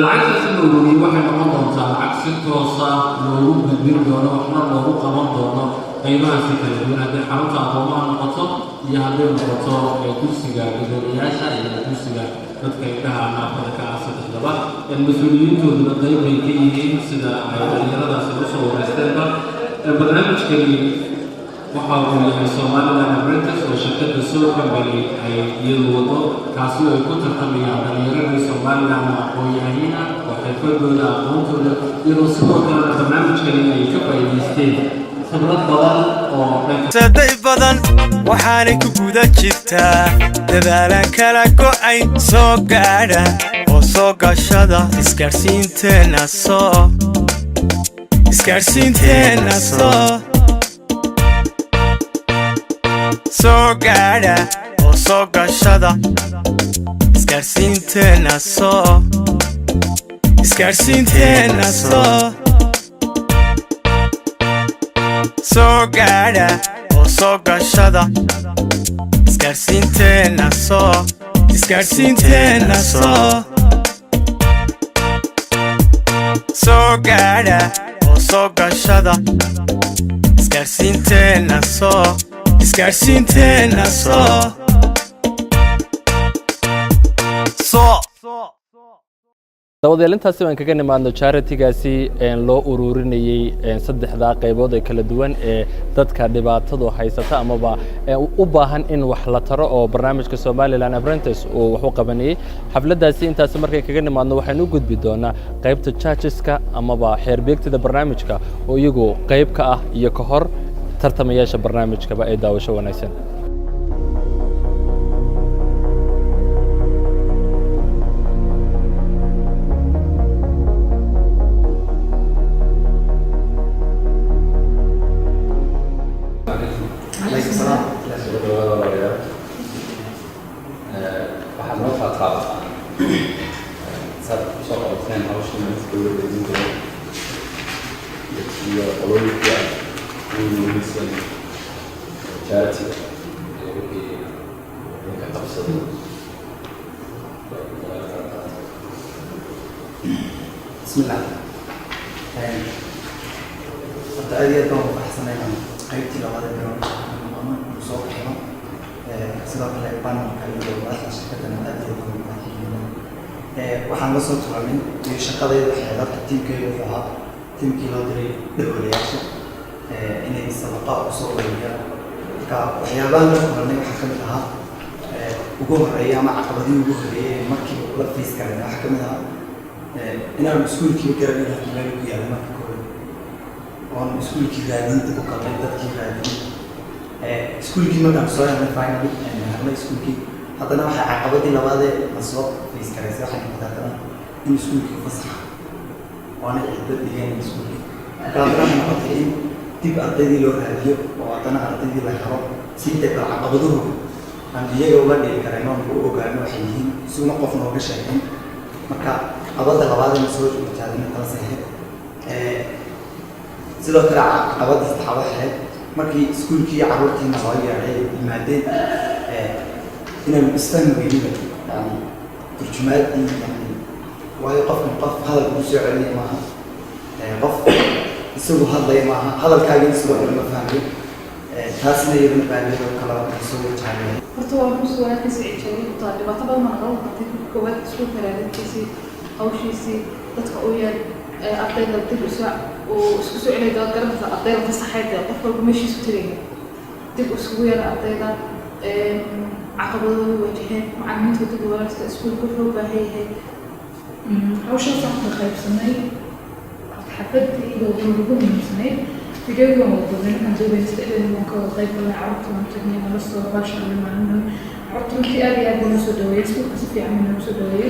S19: lacagtaasi la ururiyey waxay noqon doontaa lacag si toosa loogu gudbin doono waxna loogu qaban doono qaybahaasi kala duwan haddii xarunta agoomaha noqoto iyo hadday noqoto kursiga gudoomiyaasha iyo kursiga dadka indhaha naafada ka ah saddexdaba mas-uuliyiintooduna qayb bay ka yihiin sida ay dhalinyaradaasi usoo wareysteenba barnaamijkani waxa uu yahay Somaliland Apprentice oo shirkadda Soul Company ay iyadu wado kaasi oo ay ku tartamayaan dhalinyarada Somaliland aqoon-yahaniina oo xirfadooda aqoontooda iyadoo sidoo kale barnaamijkani ay ka faa'iidaysteen khibrad badan oo
S1: saday badan waxaanay ku guda jirtaa dadaalan kala go'ayn soo gaadha oo soo gashada isgaarsiinteena soo gaadha oo soo gashada isgaarsiinteena soo gaadha oo soo gashada isgaarsiinteena soo gaadha oo soo gashada isgaarsiinteena
S2: daawadayaal intaasi waan kaga nimaadno charity-gaasi loo ururinayey saddexdaa qaybood ee kala duwan ee dadka dhibaatadu haysata amaba u baahan in wax la taro oo barnaamijka Somaliland Apprentice uu wax u qabanayay xafladdaasi intaasi markay kaga nimaadno waxaynu u gudbi doonaa qaybta judgeska amaba xeerbeegtida barnaamijka oo iyagu qayb ka ah iyo ka hor tartamayaasha barnaamijkaba ee daawasho wanaagsan
S12: بسم الله. أنت أديت بهم أحسن أيضا قيمتي لو هذا اليوم ماما وصوت حما سيدا الله يبان كريم وأهل شركتنا أديت بهم waxaan la soo turamin shaqadayda xeelad tiimkayga wuxuu ahaa tiimkii loo diray dowlayaasha inay sabaqa u soo wareegaan marka waxyaabaha la kulanay waxaa ka mid ahaa ugu horeeya ama caqabadii ugu horeeyay markii la fiis karay waxaa ka mid ahaa inaan iskuulkii garanay halkii meel ku yaala marka koowaad oon iskuulkii raadinta ku kalnay dadkii raadinay iskuulkii markaan soo helnay finally helnay iskuulkii haddana waxaa caqabadii labaadee la soo fiis karaysay waxay noqotay haddana in iskuulkii fasaxa waana cidda dhigeen iskuulkii marka haddana waxay noqotay in dib ardaydii loo raadiyo oo haddana ardaydii la helo si inta kale caqabaduhu aan iyaga uga dhigi karayn oon u ogaano waxay yihiin isuguna qof nooga sheegin marka caqabada labaadena soo wajahday taas ahayd sidoo kale caqabada saddexaad waxay ahayd markii iskuulkii carruurtiina loo yeedhay yimaadeen inaynu isfahmi weyniba yani turjumaaddii yani waayo qofkan qof hadal ugu soo celinaya maaha qof isagu hadlaya maaha hadalkaagina sidoo kale ma fahmayo taasna iyadana baahida kala soo wajahaya
S3: horta waa ku soo wanaagsan sicirka inta dhibaato badan ma qabo qatay koowaad isku karaadkiisii hawshiisii dadka oo yar ardayda dib u isku soo celay dad garanaysa ardayda fasaxayda qof walba meeshiisu tagay dib u isku yar ardayda caqabadooda wajaheen macallimiinta dib u wanaagsan iskuulka wuxuu u baahan yahay hawshaas aan ka qaybsanay xafladii iyo ugu muhiimsanayd فيديو موضوعين كان دوبي نستقبل من كل طيب ولا عرفت من تبني من الصور باشا من عنهم عرفت من في أبي أبو مسودوي سوق في عمل مسودوي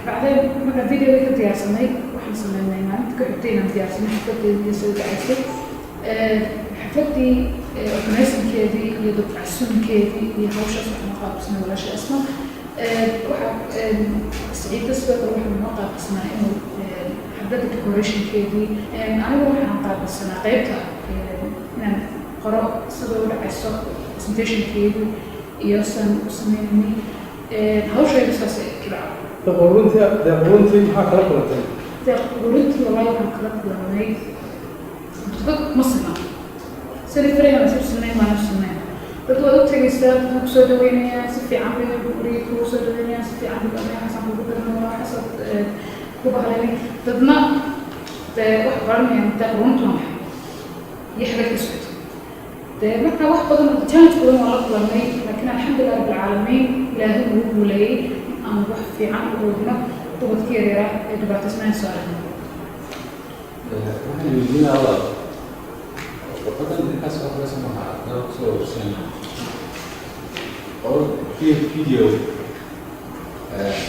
S3: بعدين مرة فيديو كنت ياسمي واحد سمعنا نعم كنتين عند ياسمي حفلتي يسوي عيسى حفلتي ناسم كذي يدق عسون كذي يهوش أصلا مقابل سنة ولا شيء اسمه واحد سعيد تسبق واحد مقابل سنة إنه حدد الديكوريشن كذي أنا بروح عن طريق السنة قيبتها يعني قراءة صدور عصا presentation كذي يوصل وصميمي هو شيء أساسي كذا.
S17: تقولونتي محاك لك ولا تاني؟
S3: تقولونتي والله كان كلام لوني بتبقى مصنع سري فريق أنا سبت سنين ما نفس سنين بتقول تيجي استاذ كوسو دوينيا سفي عمري بوري كوسو دوينيا سفي عمري بأمي حسب بقدر حسب وبعدين بدنا واحد قرن يعني تقولون يحرق اسود مرة واحد بدنا كانت تقولون والله ظلمي لكن الحمد لله رب العالمين لا هو ولي أنا واحد في عام قلوبنا طبعا كثير يا دبعت اسمين سؤالنا
S19: waxaan weydiinaa warqadan ninkaas oo kale samaha nala kusoo warsheen oo video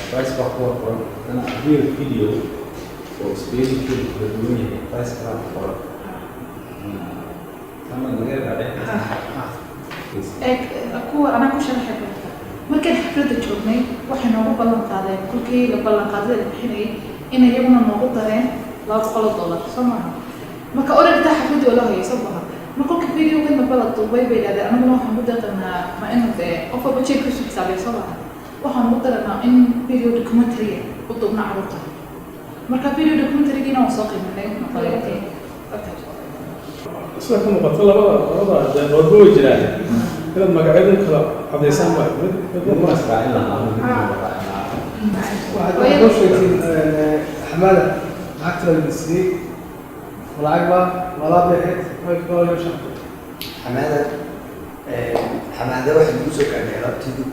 S19: price baa ku qoran dana video oo space kala duwan yahay price kala qoran sama laga raacay
S3: kuwa ana ku sharaxay markay xafladda joognay waxay noogu ballan qaadeen kulkii la ballan qaaday bixinay in iyaguna noogu dareen $200 soo maaha marka oragta xafladda wala hayay sabaha marka video kan ballan duubay bay leedahay anaguna waxaan ku daqanaa ma inuu qof walba jeebka ku xisaabay sabaha waxaan u daranaa in video documentary u duubna carruurta marka video documentary-giina waan soo qiiminay maqalaytay
S17: sida ka muuqata labada danoodba way jiraan inaad magacyadun kala cadaysaan maayo mid masraacin
S20: waxaad noo sheegtiin xamaada lacagta la dhisiyey lacag baa lala beexeed way kooyo shaqo
S12: xamaada waxay nagu soo gaadhay alaabtiidu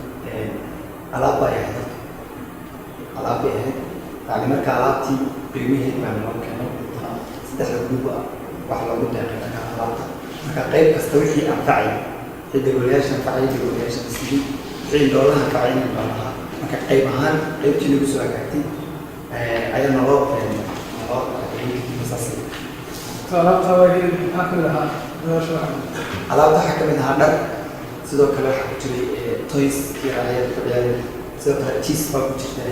S12: alaab bay ahayd alaab bay ahayd yani marka alaabtii qiimaheed baan noo keenay saddexda gudub wax loogu deeqay marka alaabta marka qayb kasta wixii anfacay degolayaasha anfacay degolayaasha sidii wixii doolaha anfacay baan lahaa marka qayb ahaan qaybtii nagu soo agaagtay ayaa naloo keenay
S20: alaabta maxaa kamid ahaa
S12: alaabta waxaa kamid ahaa dhar sidoo kale waxaa ku jiray toys ciyaarayad sidoo kale cheese baa ku jirta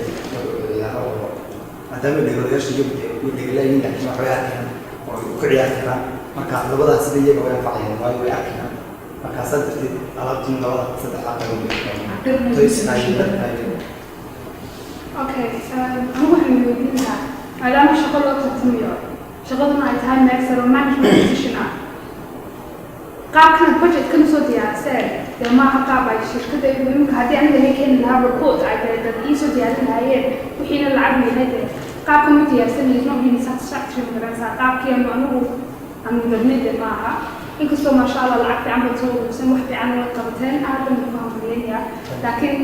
S12: maadaama degolayaasha iyagu degolayiin laakiin wax way arkayaan oo ku ciyaari karaan marka labadaas sida iyaga way anfacayaan waayo way arkayaan markaasaa darteed alaabtiin labada saddex aqal toys
S3: okay anigu waxaan weydiin lahaa maadaama shaqo loo tartamayo shaqaduna ay tahay meel sare oo management position ah qaabkan budgetkana soo diyaarisay dee maaha qaab ay shirkadda imika haddii aniga hay keeni lahaa report ay tahay dad iisoo diyaarin lahaayeen wixiina lacag weynade qaabkan ma diyaarsanayno inay satisfaction garanaysaa qaabkii anigu aanu rabnayde maaha inkastoo maasha allah lacag fiican baad soo urursan wax fiican la qabateen aadan ku fahamiyaya laakiin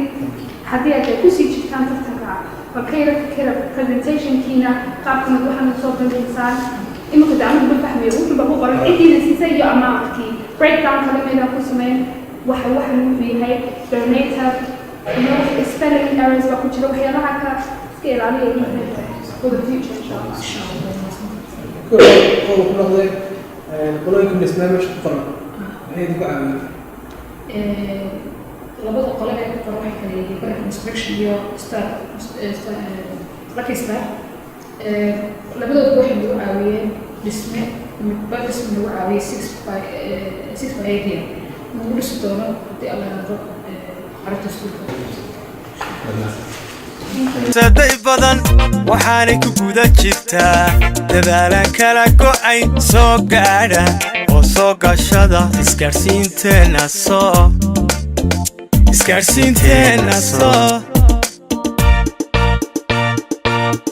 S3: haddii aad kusii jirtaan tartanka fakayra fikira presentationkiina qaabkan waxaana soo bandhigsaan imika dacmadu ma fahmayo wuxuuba ku qoran cidiina siisay iyo amount-kii breakdown kale meydaan ku sameyn waxan wuxuu yahay donator spelling errors baa ku jira waxyaalaha ka iska ilaaliya for the future inshallah
S20: ku noqday qolooyinka barnaamijka ku qoran maxay idinku caawiyeen
S3: labada qole ee ku qoran waxay kala yihiin baraha inspection iyo lucky star labadooda waxay nagu caawiyeen dhisme midba dhisme nagu caawiyey 6 by 8 nagu dhisi doono haddii alla rado carruurta iskuulka
S1: saday badan waxaanay ku guda jirtaa dadaalaan kala go'ayn soo gaadha oo soo gashada isgaarsiinteena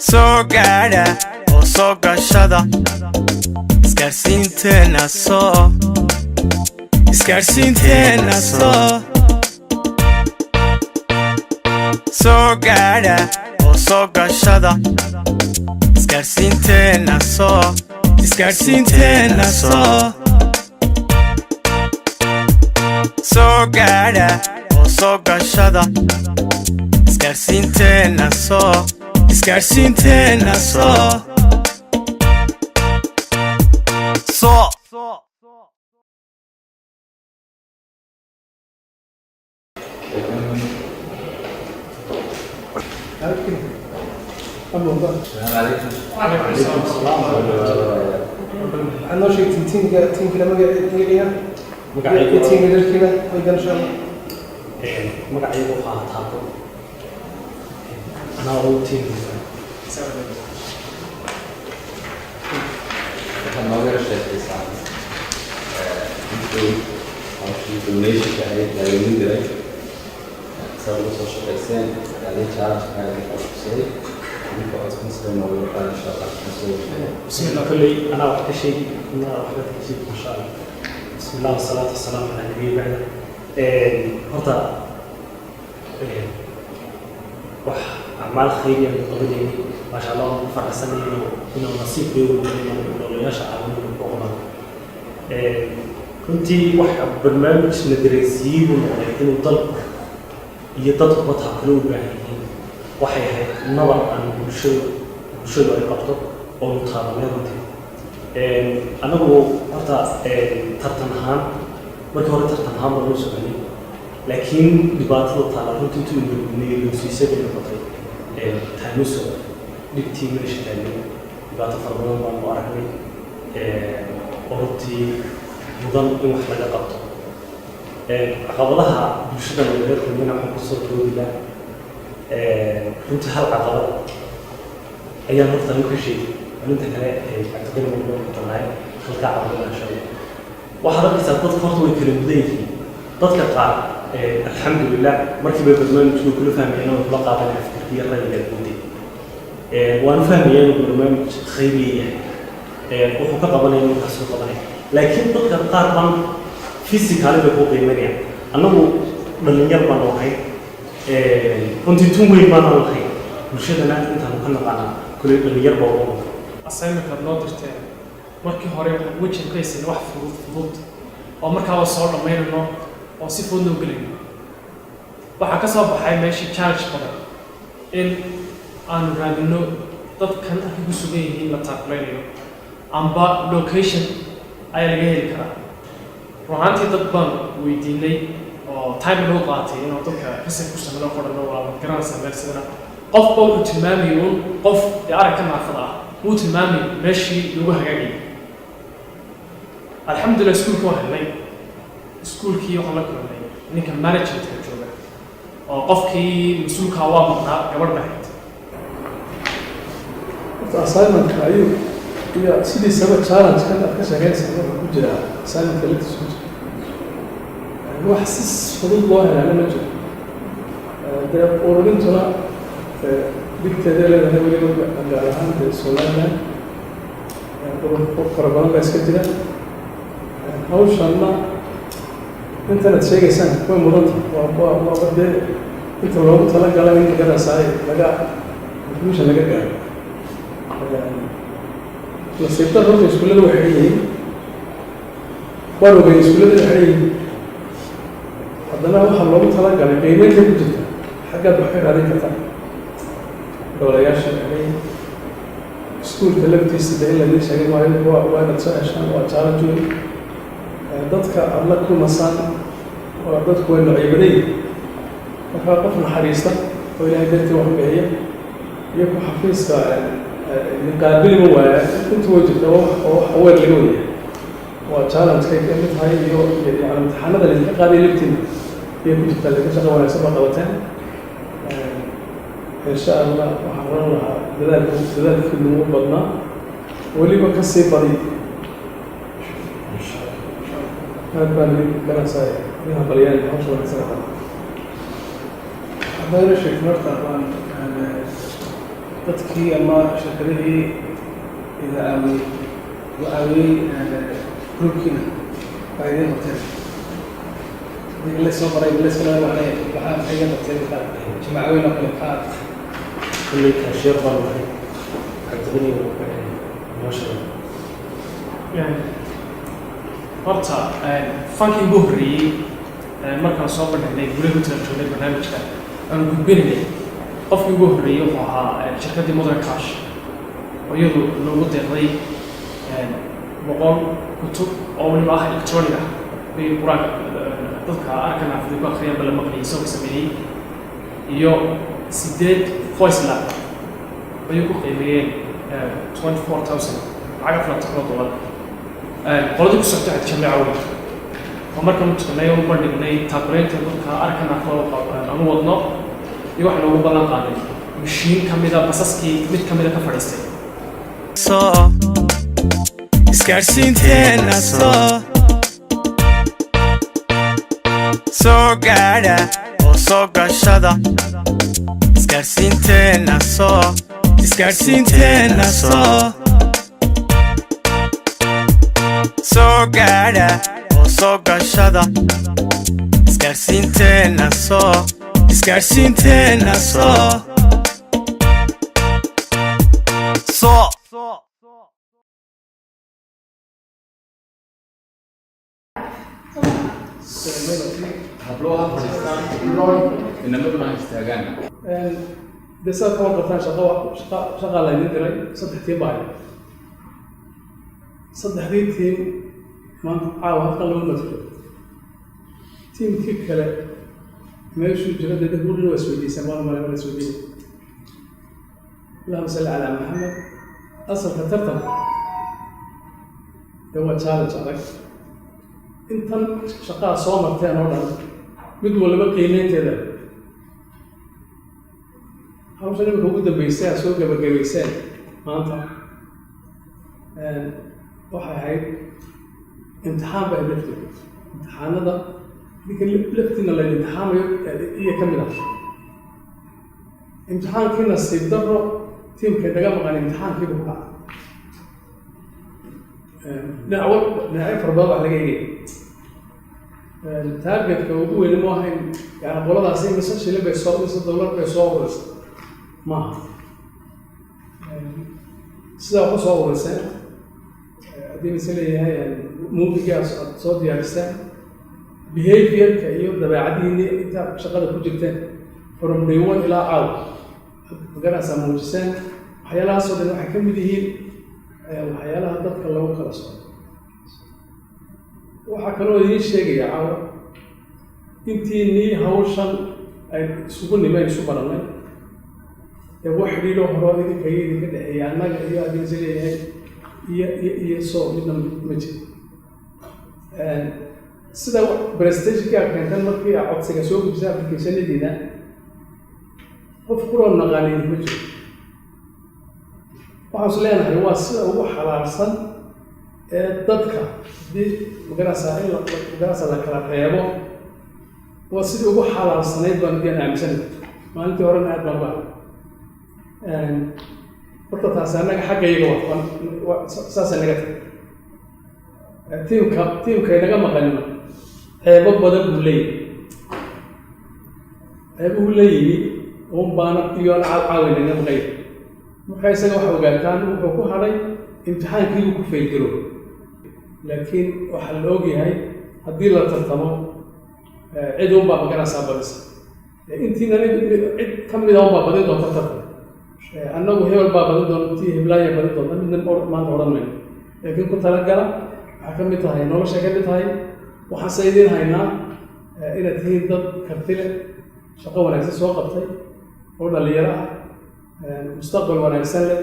S1: soo gaadha oo soo gashada isgaarsiinteena soo gaadha oo soo gashada isgaarsiinteena soo gaadha oo soo gashada isgaarsiinteena
S20: أنا شيء تين كلام جاية مقعد تين كده كده ويقدر شو
S14: مقعد وقع تابو أنا روتين
S21: waxaan nooga sheekaysaa intii hawshii donation-ka ahayd lagamin diray saa uga soo shaqayseen adii challenge-kaaga xusay ninka codkunsiga nooga yaqaan insha allah
S14: بسم الله كلي أنا واحد شيء أنا واحد شيء إن شاء الله بسم الله والصلاة والسلام على النبي بعد هذا وح أعمال خيرية من قبلي ما شاء الله فرح سنة إنه نصيب بيقول إنه يشعر من البغضة كنت واحد برنامج مدرسين إنه طلب يتطبق تعقلوا بعينين واحد نظر عن شو يقطع أو مطالبات أنا هو هذا ترتنهان ما هو ترتنهان ولا سؤالي لكن دبعت له طالب كنت تقول إني لوسيسة بالقطع تهنسه لبتي من الشتاني دبعت فرمان ما أعرفني أردتي نظام يوم حلقة قطع عقبالها بشدة من غير كلنا حب الصوت ولا كنت هل عقبال أيام نقطة كل شيء أنت كلا أعتقد من اليوم طلعي خلق عقبال إن شاء الله وحضرتك سأقول فرط ويكلم ضيفي تطلع الحمد لله مركب البرنامج كله فاهم يعني وطلق على الفكرية الرجل البودي وأنا فاهم يعني برنامج خيري وحكى قبلنا يوم كسر قبلنا لكن تطلع قاربا فيزيكالي بقوة قيمة أنه من يربى نوعي كنت تومي ما نوعي مشهدنا أنت مكنا معنا كل من يربى نوعي
S22: assignment aad noo dirteen markii hore wejiga ka haysan wax fudud oo markaa waa soo dhammaynayno oo si fudud loo gelayno waxaa ka soo baxay meeshii challenge badan in aanu raadino dadkan halkay ku sugan yihiin la taakulaynayo amba location ayaa laga heli karaa runaantii dad baan weydiinay oo time loo qaatay inuu dadka research ku sameeyo qorano waa garanaysaa meel sidana qof baa wuxuu tilmaamay uun qof arag ka naafada ah wuu tilmaamay meeshii lagu hagaagayay alxamdulilah iskuulka waa helnay iskuulkii waxaan la kulannay ninka managementka jooga oo qofkii mas-uulka waa maqnaa gabadh bahayd
S20: assignmentka ayuu iyo sidiisaba challenge-kan aad ka sheegaynaysaa wuxuu ku jiraa assignmentka laftiisa ku jira wax si fudud loo helaana ma jiro dee ururintuna digteeda leedahay weliba gaar ahaan dee somaliland urur fara badan baa iska jira hawshanna intanad sheegaysaan way mudanta waaba dee inta loogu talagalay in magarasaayo laga conclusion laga gaaro nasiibta horta iskuullada waxay yihiin waan ogay iskuullada waxay yihiin haddana waxaa loogu talagalay qiimeynta ku jirta xaggaad wax ka raadin kartaa gobolayaasha waxay iskuulka laftiisa dee in laga sheegay waa inaad soo heshaan waa challenge weyn dadka aada la kulmasaan waa dadku way noocyo badan yihiin markaa qof naxariista oo ilaahay dartii wax bixiya iyo ku xafiiska qaabili ma waaya inta way jirta oo wax aweer laga wadayaa waa challenge-kay ka mid tahay iyo yani imtixaanada laydinka qaaday laftiina iyo ku jirtaa laga shaqo wanaagsan baa qabateen insha allah waxaan oran lahaa dadaalkiinu u badnaa weliba kasii badi aad baan garanaysaa inaha balyaan hawsha wanaagsan qaba haddayna sheegtay horta baan dadkii ama shirkadihii ida caawiyey groupkiina baa idiin qabteen la soo baray la iska loo wacnay waxaa iga qabteen jimaaco weyn oo kale qaad
S14: كل كاشير برضه عجبني ما شاء الله
S22: يعني horta fankii ugu horreeyey markaan soo bandhignay guriga ku talagalnay barnaamijka aan gudbinaynay qofkii ugu horreeyey wuxuu ahaa shirkaddii Modern Cash oo iyadu loogu deeqday 100 kutub oo waliba ah electronic ah iyo quraanka dadka arkan afdii ku akhriyaan bala maqliyay soo sameeyay iyo 8 voice lab ayuu ku qiimeeyeen 24,000 lacag $400 qoladii ku socotay xad jamaaca weyn oo markaan u tagnay oo u bandhignay taakuleynta dadka arkan afoo aan u wadno iyo wax loogu ballan qaaday mashiin ka mida basaskii mid ka mida ka fadhiistay
S1: isgaarsiinteena soo gaadha oo soo gashada isgaarsiinteena soo gaadha oo soo gashada isgaarsiinteena
S21: hablo ha fadhiistaan inamaduna ha istaagaan
S20: dee saad kama qabtaan shaqaa laydin diray 3 tiim baa saddexdii tiim maanta caawa halkan lagu nasro tiimkii kale meeshuu jira dee gurigii waa isweydiisaan waa maalin la isweydiiyay allahumma salli calaa maxamed asalka tartan dee waa challenge adag intan shaqaa soo marteen oo dhan mid waliba qiimeynteeda hawshan imika ugu dambeysay aad soo gabagabayseen maanta waxay ahayd imtixaan baa lafti imtixaanada ninka laftiina la imtixaamayo iyo ka mid ah imtixaankii nasiib darro tiimkay naga maqan imtixaankiibu ku dhaca dhinacyo fara badan wax laga eegay targetka ugu weyni ma ahayn yani qoladaasi mise shilin bay soo mise dollar bay soo ururisa maaha sidaa ku soo ururiseen haddii mise leeyahay muufigaas aad soo diyaariseen behaviorka iyo dabeecadihiinii intaad shaqada ku jirteen from day one ilaa caaw magaraasaa muujiseen waxyaalahaasoo dhan waxay ka mid yihiin waxyaalaha dadka lagu kala socdo waxaa kaloo idiin sheegaya caawa intiinii hawshan ay isugu nimeen isu barannay ee wax xidhiidhoo horoo idinka iyo idinka dhexeeya annaga iyo adinse leeyahay iyo soo midna ma jiro sida prestationka keentan markii a codsiga soo gudbisa applicationadiina qof kuroo naqaaniin ma jiro waxaan is leenahay waa sida ugu xalaalsan ee dadka haddii magaraasaa in magaraasaa la kala reebo waa sidii ugu xalaalsanayd baan idiin aaminsanay maalintii horena aad baan bahay horta taasi annaga xaggayga waa saasay naga tahay tiimkay naga maqanino ceebo badan buu leeyahay ceebuhu leeyihi un baana iyoon caawi naga maqay markaa isaga waxa ogaataan wuxuu ku hadhay imtixaankiibuu ku faydgaro laakiin waxaa la ogyahay haddii la tartamo cid unbaa magaraasaa badisa intiina cid ka mida unbaa badin doonta tartan annagu hebel baa badin doona intii heblaaya badin doonta midna maanta odhan mayno laakiin ku talagala waxaa ka mid tahay nolosha ka mid tahay waxaanse idiin haynaa inaad tihiin dad karti leh shaqo wanaagsan soo qabtay oo dhalinyaro ah mustaqbal wanaagsan leh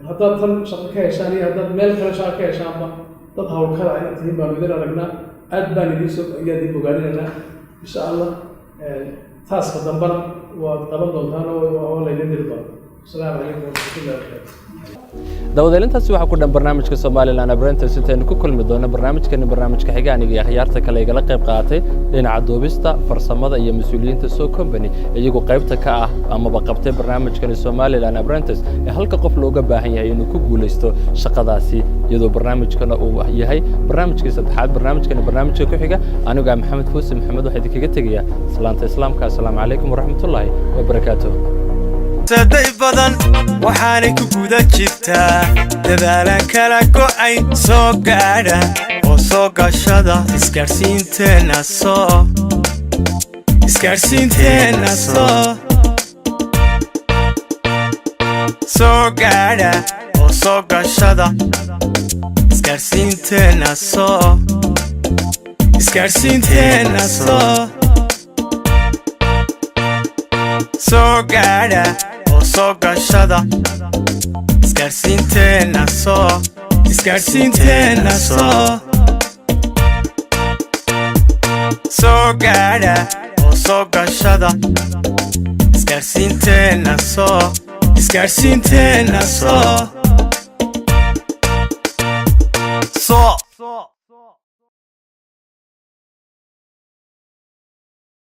S20: haddaad tan shaqo ka heshaan iyo haddaad meel kale shaqo ka heshaanba dad hawlkala inaad tihiin baanu idin aragnaa aad baan idiin bogaadinaynaa insha allah taaska dambana waad qaban doontaan oo laydin diri doona السلام عليكم ورحمة الله وبركاته.
S2: dawdeelintaasi waxaa ku dhan barnaamijka Somaliland Apprentice intaanu ku kulmi doono barnaamijka xiga aniga iyo khiyaarta kale igala qayb qaatay dhinaca duubista farsamada iyo mas'uuliyiinta soo company iyagu qaybta ka ah ama qabtay barnaamijkan Somaliland Apprentice ee halka qof looga baahan yahay inuu ku guuleysto shaqadaasi iyadoo barnaamijkana uu yahay barnaamijka saddexaad barnaamijka ku xiga aniga Maxamed Fuusi Maxamed waxa idinkaga tagayaa salaanta islaamka assalaamu calaykum waraxmatullaahi wabarakaatuh
S1: saday badan waxaanay ku guda jirtaa dadaalan kala go'ayn soo gaadha oo soo gashada isgaarsiinteena soo gaadha oo soo gashada isgaarsiinteena soo gaadha oo soo gashada isgaarsiinteena soo gaadha oo soo gashada isgaarsiinteena soo